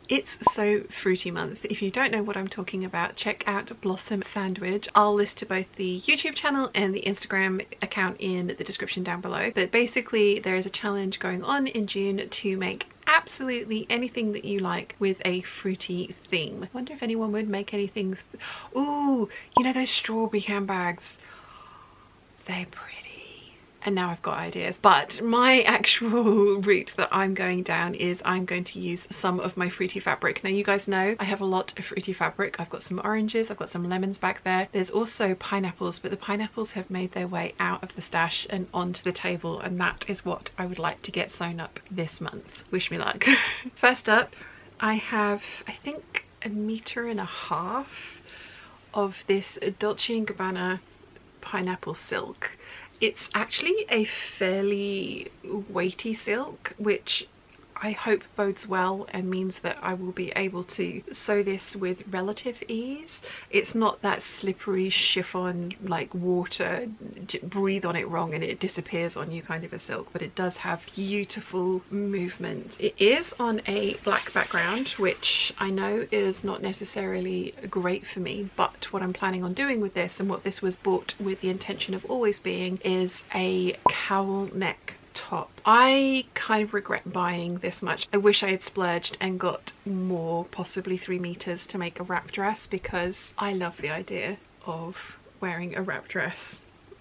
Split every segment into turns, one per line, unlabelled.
It's so fruity month. If you don't know what I'm talking about, check out Blossom Sandwich. I'll list to both the YouTube channel and the Instagram account in the description down below. But basically there is a challenge going on in June to make absolutely anything that you like with a fruity theme. I wonder if anyone would make anything. Ooh, you know those strawberry handbags? They're pretty. And now I've got ideas, but my actual route that I'm going down is I'm going to use some of my fruity fabric. Now you guys know I have a lot of fruity fabric. I've got some oranges, I've got some lemons back there. There's also pineapples, but the pineapples have made their way out of the stash and onto the table, and that is what I would like to get sewn up this month. Wish me luck. First up, I have, I think, 1.5 meters of this Dolce & Gabbana pineapple silk. It's actually a fairly weighty silk, which I hope bodes well and means that I will be able to sew this with relative ease. It's not that slippery chiffon, like water, breathe on it wrong and it disappears on you kind of a silk, but it does have beautiful movement. It is on a black background, which I know is not necessarily great for me, but what I'm planning on doing with this, and what this was bought with the intention of always being, is a cowl neck top. I kind of regret buying this much. I wish I had splurged and got more, possibly 3 meters, to make a wrap dress, because I love the idea of wearing a wrap dress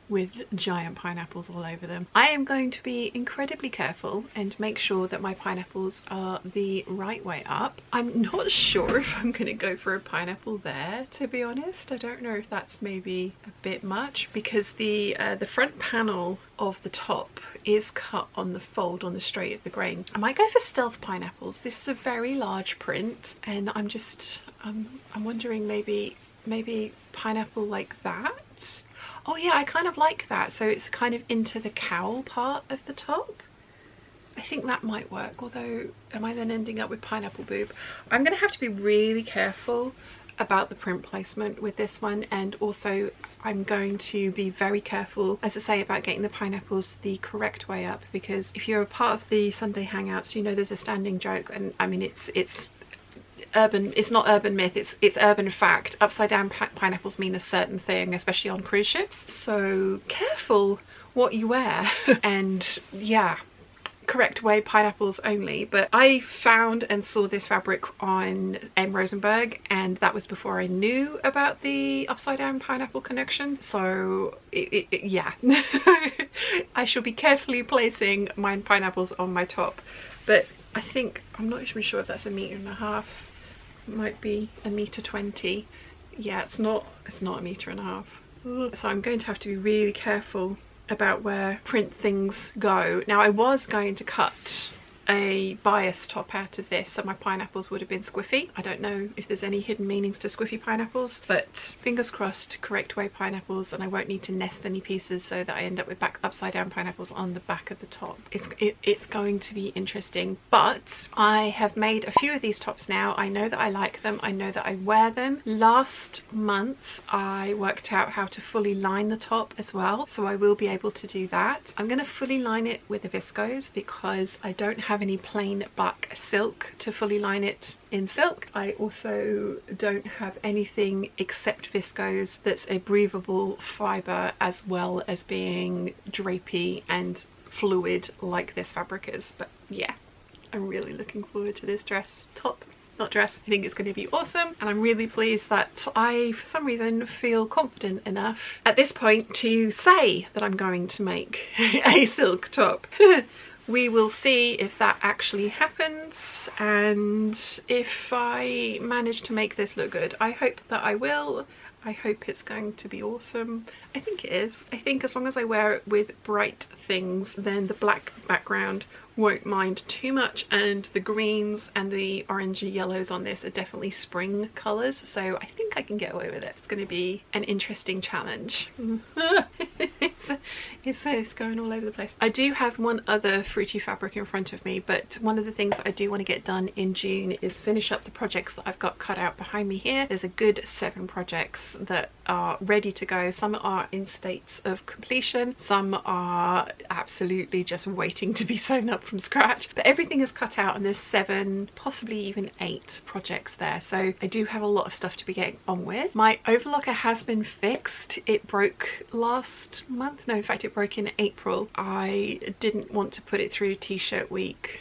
with giant pineapples all over them. I am going to be incredibly careful and make sure that my pineapples are the right way up. I'm not sure if I'm going to go for a pineapple there, to be honest. I don't know if that's maybe a bit much, because the front panel of the top is cut on the fold on the straight of the grain. I might go for stealth pineapples. This is a very large print, and I'm wondering maybe pineapple like that. Oh yeah, I kind of like that. So it's kind of into the cowl part of the top. I think that might work, although am I then ending up with pineapple boob? I'm going to have to be really careful about the print placement with this one, and also I'm going to be very careful, as I say, about getting the pineapples the correct way up, because if you're a part of the Sunday Hangouts, you know there's a standing joke, and I mean it's urban, it's not urban myth, it's urban fact. Upside down pineapples mean a certain thing, especially on cruise ships, so careful what you wear. And yeah, correct way, pineapples only. But I found and saw this fabric on M. Rosenberg, and that was before I knew about the upside down pineapple connection, so yeah. I shall be carefully placing my pineapples on my top, but I think, I'm not even sure if that's 1.5 meters. It might be 1.20 meters. Yeah, it's not 1.5 meters. So I'm going to have to be really careful about where print things go. Now I was going to cut a bias top out of this so my pineapples would have been squiffy. I don't know if there's any hidden meanings to squiffy pineapples, but fingers crossed, correct way pineapples, and I won't need to nest any pieces so that I end up with upside down pineapples on the back of the top. It's going to be interesting, but I have made a few of these tops now. I know that I like them, I know that I wear them. Last month I worked out how to fully line the top as well, so I will be able to do that. I'm going to fully line it with a viscose because I don't have any plain black silk to fully line it in silk. I also don't have anything except viscose that's a breathable fibre, as well as being drapey and fluid like this fabric is. But yeah, I'm really looking forward to this dress. Top, not dress. I think it's going to be awesome, and I'm really pleased that I, for some reason, feel confident enough at this point to say that I'm going to make a silk top. We will see if that actually happens, and if I manage to make this look good. I hope that I will. I hope it's going to be awesome. I think it is. I think as long as I wear it with bright things, then the black background won't mind too much, and the greens and the orangey yellows on this are definitely spring colours, so I think I can get away with it. It's going to be an interesting challenge. It's It's going all over the place. I do have one other fruity fabric in front of me, but one of the things I do want to get done in June is finish up the projects that I've got cut out behind me here. There's a good 7 projects that are ready to go. Some are in states of completion, some are absolutely just waiting to be sewn up from scratch, but everything is cut out and there's 7, possibly even 8 projects there, so I do have a lot of stuff to be getting on with. My overlocker has been fixed. It broke last month. No, in fact it broke in April. I didn't want to put it through t-shirt week.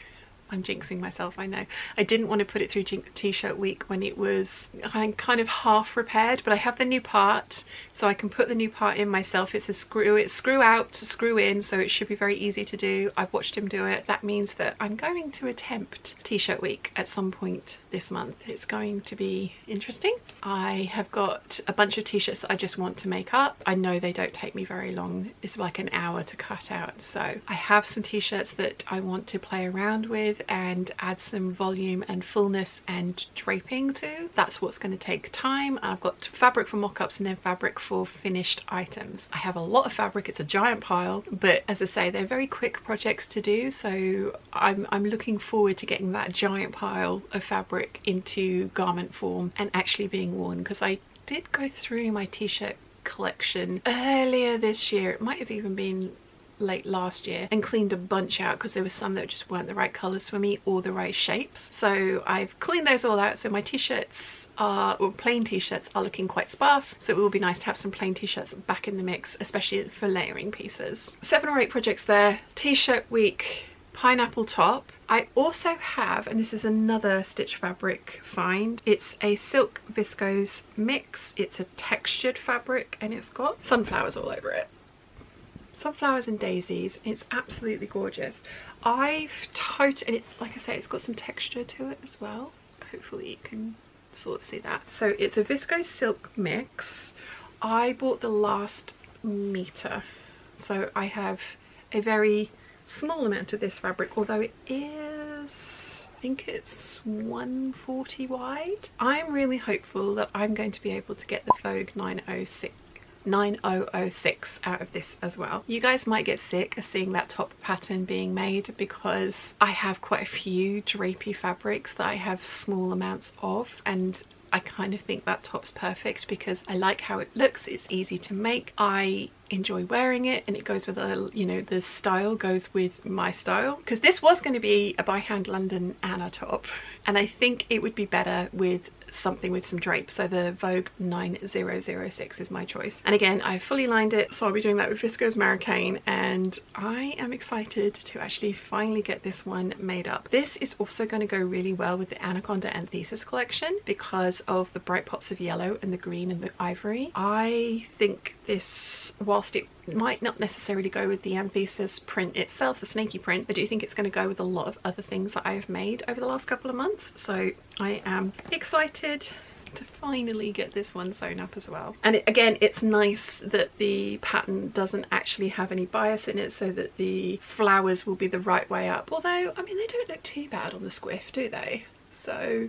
I'm jinxing myself, I know. I didn't want to put it through t-shirt week when it was kind of half repaired, but I have the new part, so I can put the new part in myself. It's a screw out, screw in, so it should be very easy to do. I've watched him do it. That means that I'm going to attempt t-shirt week at some point this month. It's going to be interesting. I have got a bunch of t-shirts that I just want to make up. I know they don't take me very long. It's like an hour to cut out, so I have some t-shirts that I want to play around with and add some volume and fullness and draping to. That's what's going to take time. I've got fabric for mock-ups and then fabric for finished items. I have a lot of fabric. It's a giant pile, but as I say, they're very quick projects to do, so I'm looking forward to getting that giant pile of fabric into garment form and actually being worn, because I did go through my t-shirt collection earlier this year. It might have even been late last year, and cleaned a bunch out because there were some that just weren't the right colours for me or the right shapes. So I've cleaned those all out, so my t-shirts are, or plain t-shirts are looking quite sparse, so it will be nice to have some plain t-shirts back in the mix, especially for layering pieces. 7 or 8 projects there. T-shirt week, pineapple top. I also have, and this is another stitch fabric find, it's a silk viscose mix. It's a textured fabric and it's got sunflowers all over it. Sunflowers and daisies. It's absolutely gorgeous. And it, like I say, it's got some texture to it as well. Hopefully you can sort of see that. So it's a viscose silk mix. I bought the last meter, so I have a very small amount of this fabric, although it is, I think it's 140 wide. I'm really hopeful that I'm going to be able to get the Vogue 9006 out of this as well. You guys might get sick of seeing that top pattern being made, because I have quite a few drapey fabrics that I have small amounts of, and I kind of think that top's perfect because I like how it looks. It's easy to make. I enjoy wearing it, and it goes with a, you know, the style goes with my style, because this was going to be a by hand London Anna top, and I think it would be better with something with some drape, so the Vogue 9006 is my choice. And again, I fully lined it, so I'll be doing that with viscose Marrakein, and I am excited to actually finally get this one made up. This is also going to go really well with the Anaconda Anthesis collection because of the bright pops of yellow and the green and the ivory. I think this, whilst it might not necessarily go with the Anthesis print itself, the snaky print, I do think it's going to go with a lot of other things that I have made over the last couple of months, so I am excited to finally get this one sewn up as well. And again, it's nice that the pattern doesn't actually have any bias in it, so that the flowers will be the right way up, although I mean they don't look too bad on the squiff, do they? So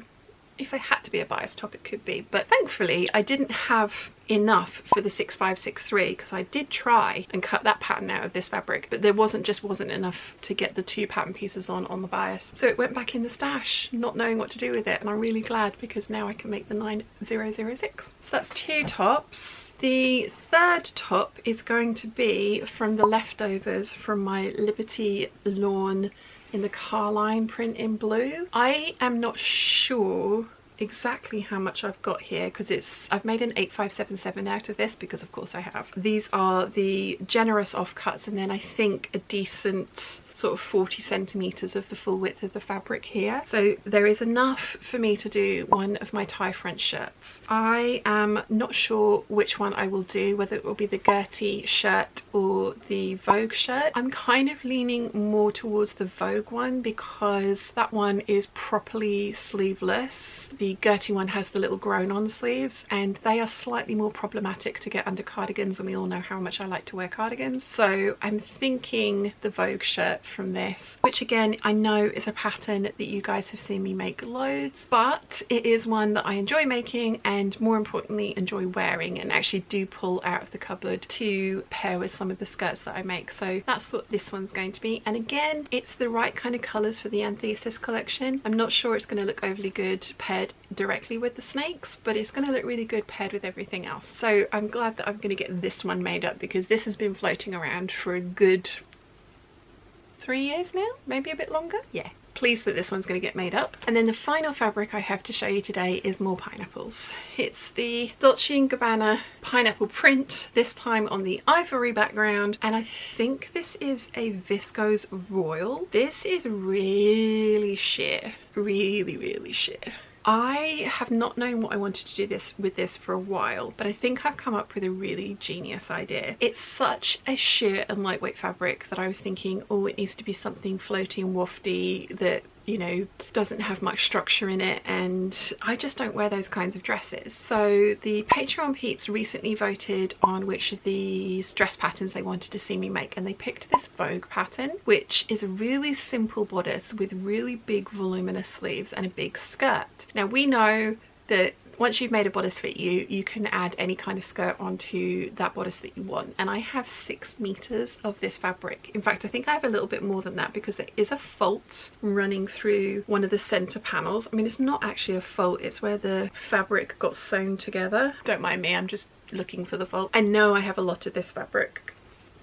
if I had to be a bias top, it could be, but thankfully I didn't have enough for the 6563, because I did try and cut that pattern out of this fabric, but there wasn't enough to get the 2 pattern pieces on the bias, so it went back in the stash, not knowing what to do with it. And I'm really glad, because now I can make the 9006. So that's 2 tops. The 3rd top is going to be from the leftovers from my Liberty Lawn in the Carline print in blue. I am not sure exactly how much I've got here, because I've made an 8577 out of this, because of course I have. These are the generous offcuts, and then I think a decent sort of 40 centimeters of the full width of the fabric here. So there is enough for me to do one of my tie French shirts. I am not sure which one I will do, whether it will be the Gertie shirt or the Vogue shirt. I'm kind of leaning more towards the Vogue one, because that one is properly sleeveless. The Gertie one has the little grown-on sleeves, and they are slightly more problematic to get under cardigans, and we all know how much I like to wear cardigans. So I'm thinking the Vogue shirt skirt from this, which again I know is a pattern that you guys have seen me make loads, but it is one that I enjoy making and more importantly enjoy wearing, and actually do pull out of the cupboard to pair with some of the skirts that I make. So that's what this one's going to be, and again it's the right kind of colours for the Anthesis collection. I'm not sure it's going to look overly good paired directly with the snakes, but it's going to look really good paired with everything else. So I'm glad that I'm going to get this one made up, because this has been floating around for a good 3 years now, maybe a bit longer. Yeah, pleased that this one's going to get made up. And then the final fabric I have to show you today is more pineapples. It's the Dolce & Gabbana pineapple print, this time on the ivory background, and I think this is a viscose royal. This is really sheer, really sheer. I have not known what I wanted to do with this for a while, but I think I've come up with a really genius idea. It's such a sheer and lightweight fabric that I was thinking, oh, it needs to be something floaty and wafty that, you know, doesn't have much structure in it, and I just don't wear those kinds of dresses. So the Patreon peeps recently voted on which of these dress patterns they wanted to see me make, and they picked this Vogue pattern, which is a really simple bodice with really big voluminous sleeves and a big skirt. Now we know that once you've made a bodice fit you can add any kind of skirt onto that bodice that you want, and I have 6 meters of this fabric. In fact, I think I have a little bit more than that, because there is a fault running through one of the center panels. I mean, it's not actually a fault, it's where the fabric got sewn together. Don't mind me, I'm just looking for the fault. I know I have a lot of this fabric.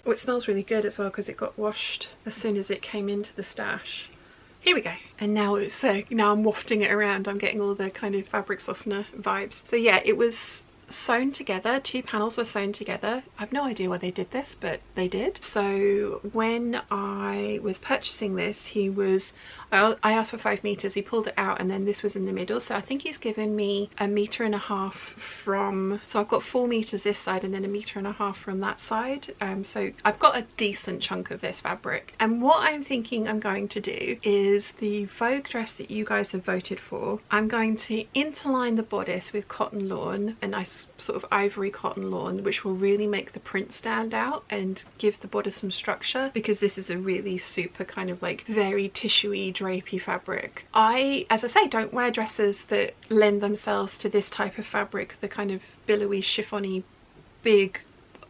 Oh, it smells really good as well, because it got washed as soon as it came into the stash. Here we go. And now it's now I'm wafting it around, I'm getting all the kind of fabric softener vibes. So yeah, it was sewn together, 2 panels were sewn together. I've no idea why they did this, but they did. So when I was purchasing this, I asked for 5 meters, he pulled it out, and then this was in the middle. So I think he's given me 1.5 meters from, so I've got 4 meters this side and then 1.5 meters from that side. So I've got a decent chunk of this fabric. And what I'm thinking I'm going to do is the Vogue dress that you guys have voted for, I'm going to interline the bodice with cotton lawn, a nice sort of ivory cotton lawn, which will really make the print stand out and give the bodice some structure, because this is a really super kind of like very tissuey drapey fabric. I, as I say, don't wear dresses that lend themselves to this type of fabric, the kind of billowy, chiffony, big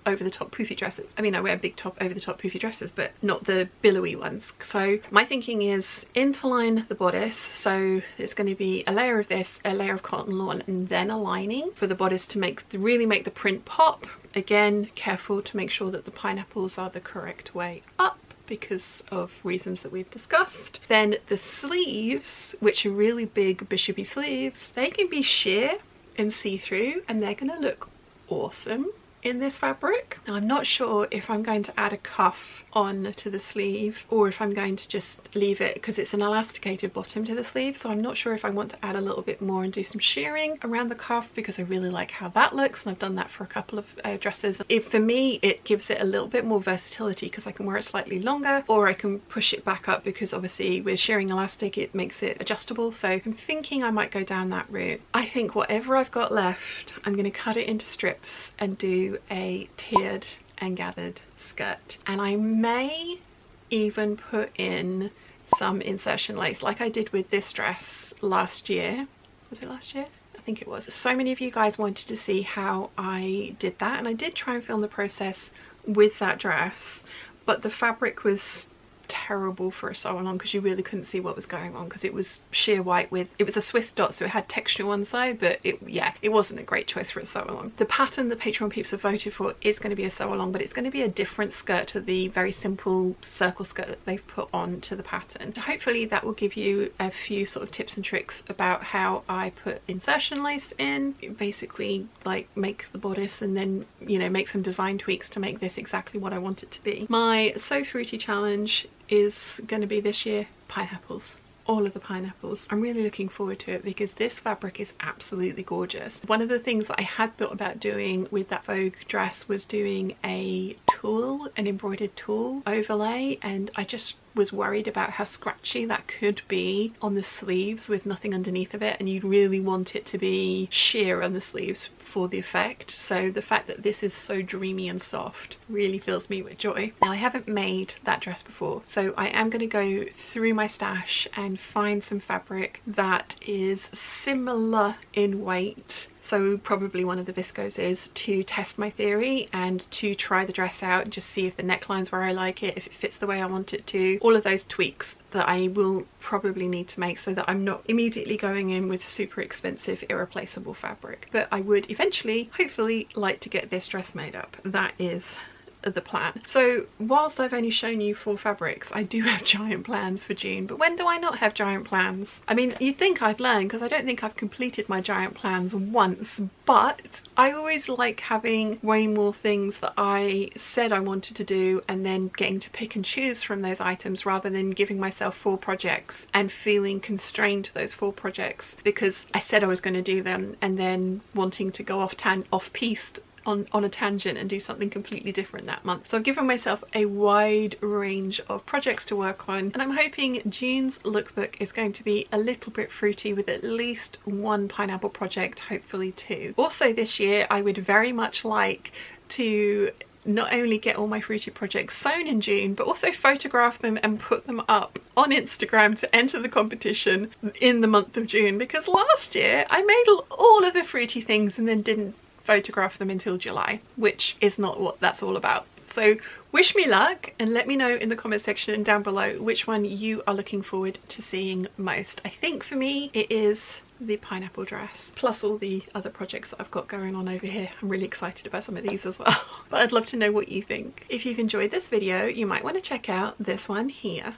over-the-top poofy dresses. I mean, I wear big top over-the-top poofy dresses, but not the billowy ones. So my thinking is interline the bodice, so it's going to be a layer of this, a layer of cotton lawn, and then a lining for the bodice to really make the print pop. Again, careful to make sure that the pineapples are the correct way up, because of reasons that we've discussed. Then the sleeves, which are really big bishopy sleeves, they can be sheer and see-through, and they're going to look awesome in this fabric. Now I'm not sure if I'm going to add a cuff on to the sleeve or if I'm going to just leave it, because it's an elasticated bottom to the sleeve, so I'm not sure if I want to add a little bit more and do some shearing around the cuff, because I really like how that looks, and I've done that for a couple of dresses. For me it gives it a little bit more versatility, because I can wear it slightly longer, or I can push it back up, because obviously with shearing elastic it makes it adjustable. So I'm thinking I might go down that route. I think whatever I've got left, I'm going to cut it into strips and do a tiered and gathered skirt, and I may even put in some insertion lace like I did with this dress last year. Was it last year? I think it was. So many of you guys wanted to see how I did that, and I did try and film the process with that dress, but the fabric was terrible for a sew along, because you really couldn't see what was going on, because it was sheer white with, it was a Swiss dot, so it had texture on one side, but it wasn't a great choice for a sew along. The pattern the Patreon peeps have voted for is going to be a sew along, but it's going to be a different skirt to the very simple circle skirt that they've put on to the pattern. So hopefully that will give you a few sort of tips and tricks about how I put insertion lace in, basically like make the bodice and then, you know, make some design tweaks to make this exactly what I want it to be. My So Fruity challenge is going to be this year pineapples. All of the pineapples. I'm really looking forward to it, because this fabric is absolutely gorgeous. One of the things that I had thought about doing with that Vogue dress was doing a tulle, an embroidered tulle overlay, and I just was worried about how scratchy that could be on the sleeves with nothing underneath of it, and you'd really want it to be sheer on the sleeves for the effect. So the fact that this is so dreamy and soft really fills me with joy. Now, I haven't made that dress before, so I am going to go through my stash and find some fabric that is similar in weight, so probably one of the viscoses, to test my theory and to try the dress out and just see if the neckline's where I like it, if it fits the way I want it to, all of those tweaks that I will probably need to make so that I'm not immediately going in with super expensive irreplaceable fabric. But I would eventually, hopefully, like to get this dress made up. That is the plan. So whilst I've only shown you 4 fabrics, I do have giant plans for June. But when do I not have giant plans? I mean, you'd think I'd learn, because I don't think I've completed my giant plans once, but I always like having way more things that I said I wanted to do and then getting to pick and choose from those items, rather than giving myself 4 projects and feeling constrained to those 4 projects because I said I was going to do them and then wanting to go off-piste on a tangent and do something completely different that month. So I've given myself a wide range of projects to work on, and I'm hoping June's lookbook is going to be a little bit fruity with at least 1 pineapple project, hopefully 2. Also this year I would very much like to not only get all my fruity projects sewn in June, but also photograph them and put them up on Instagram to enter the competition in the month of June, because last year I made all of the fruity things and then didn't photograph them until July, which is not what that's all about. So wish me luck and let me know in the comment section down below which one you are looking forward to seeing most. I think for me it is the pineapple dress, plus all the other projects that I've got going on over here. I'm really excited about some of these as well. But I'd love to know what you think. If you've enjoyed this video, you might want to check out this one here.